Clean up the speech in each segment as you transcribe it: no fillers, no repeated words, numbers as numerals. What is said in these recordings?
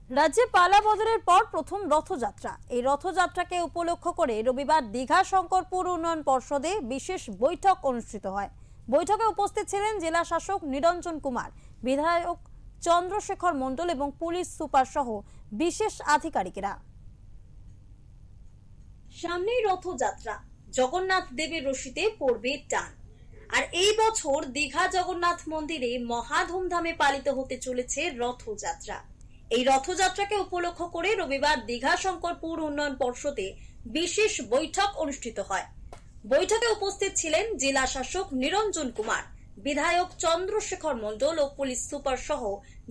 রাজ্যে পালা বদলের পর প্রথম রথযাত্রা। এই রথযাত্রাকে উপলক্ষ করে রবিবার দীঘা শঙ্করপুর উন্নয়ন পর্ষদে বিশেষ বৈঠক অনুষ্ঠিত হয়। বৈঠকে উপস্থিত ছিলেন জেলা শাসক নিরঞ্জন কুমার, বিধায়ক চন্দ্রশেখর মণ্ডল এবং পুলিশ সুপার সহ বিশেষ আধিকারিকেরা। সামনেই রথযাত্রা, জগন্নাথ দেবের রশিতে পড়বে টান। আর এই বছর দীঘা জগন্নাথ মন্দিরে মহা ধুমধামে পালিত হতে চলেছে রথযাত্রা। এই রথযাত্রাকে উপলক্ষ করে রবিবার দীঘা শঙ্করপুর উন্নয়ন পর্ষদে বিশেষ বৈঠক অনুষ্ঠিত হয়। বৈঠকে উপস্থিত ছিলেন জেলা শাসক নিরঞ্জন কুমার, বিধায়ক চন্দ্রশেখর মণ্ডল ও পুলিশ সুপার সহ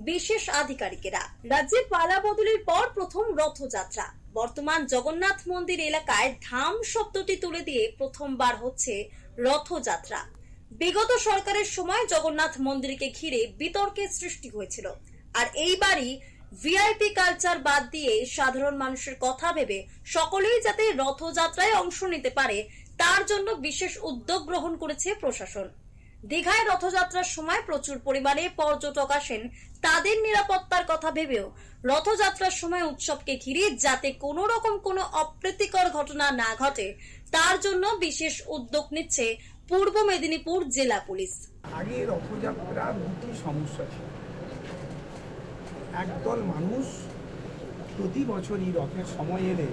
বিশেষ আধিকারিকেরা। রাজ্যে পালা বদলের পর প্রথম রথযাত্রা। বর্তমান জগন্নাথ মন্দির এলাকায় ধাম শব্দটি তুলে দিয়ে প্রথমবার হচ্ছে রথযাত্রা। বিগত সরকারের সময় জগন্নাথ মন্দিরকে ঘিরে বিতর্কের সৃষ্টি হয়েছিল, আর এইবারই ভিআইপি কালচার বাদ দিয়ে সাধারণ মানুষের কথা ভেবে সকলেই যাতে রথযাত্রায় অংশ নিতে পারে তার জন্য বিশেষ উদ্যোগ গ্রহণ করেছে প্রশাসন। দীঘায় রথযাত্রার সময় প্রচুর পরিমাণে পর্যটক আসেন, তাদের নিরাপত্তার কথা ভেবেও রথযাত্রার সময় উৎসবকে ঘিরে যাতে কোনো রকম কোনো অপ্রীতিকর ঘটনা না ঘটে তার জন্য বিশেষ উদ্যোগ নিচ্ছে পূর্ব মেদিনীপুর জেলা পুলিশ। আগে রথযাত্রার দুটি সমস্যা ছিল। একদল মানুষ প্রতি বছরই রথের সময় এলে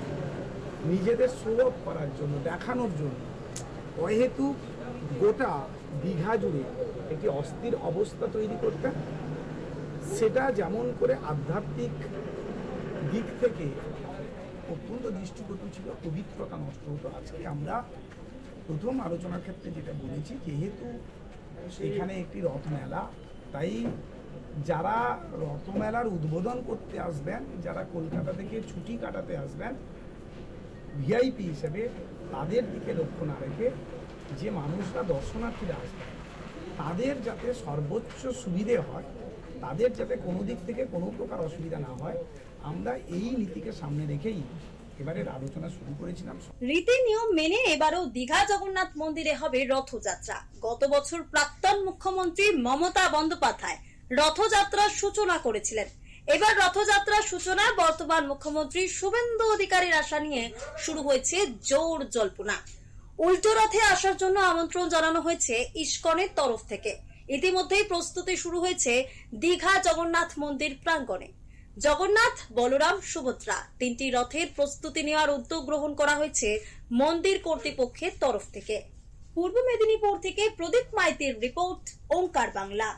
নিজেদের শো অফ করার জন্য, দেখানোর জন্য অহেতু গোটা দীঘা জুড়ে একটি অস্থির অবস্থা তৈরি করতেন। সেটা যেমন করে আধ্যাত্মিক দিক থেকে অত্যন্ত দৃষ্টিকটু ছিল, পবিত্রতা নষ্ট হতো। আজকে আমরা প্রথম আলোচনার ক্ষেত্রে যেটা বলেছি, যেহেতু এখানে একটি রথ মেলা, তাই যারা রথমেলার উদ্বোধন করতে আসবেন, যারা কলকাতা থেকে ছুটি কাটাতে আসবেন ভিআইপি হিসেবে, তাদের দিকে লক্ষ্য না রেখে যে মানুষরা দর্শনার্থীরা আসবেন তাদের যাতে সর্বোচ্চ সুবিধে হয়, তাদের যাতে কোনো দিক থেকে কোনো প্রকার অসুবিধা না হয়, আমরা এই নীতিকে সামনে রেখেই এবারের আলোচনা শুরু করেছিলাম। রীতি নিয়ম মেনে এবারও দীঘা জগন্নাথ মন্দিরে হবে রথযাত্রা। গত বছর প্রাক্তন মুখ্যমন্ত্রী মমতা বন্দ্যোপাধ্যায় রথযাত্রার সূচনা করেছিলেন। এবার রথযাত্রার সূচনা বর্তমান মুখ্যমন্ত্রী শুভেন্দু অধিকারীর আশা নিয়ে শুরু হয়েছে জোর জল্পনা। উল্টো রথে আসার জন্য আমন্ত্রণ জানানো হয়েছে ইসকনের তরফ থেকে। ইতিমধ্যেই প্রস্তুতি শুরু হয়েছে দীঘা জগন্নাথ মন্দির প্রাঙ্গণে। জগন্নাথ, বলরাম, সুভদ্রা তিনটি রথের প্রস্তুতি নেওয়ার উদ্যোগ গ্রহণ করা হয়েছে মন্দির কর্তৃপক্ষের তরফ থেকে। পূর্ব মেদিনীপুর থেকে প্রদীপ মাইতির রিপোর্ট, ওঙ্কার বাংলা।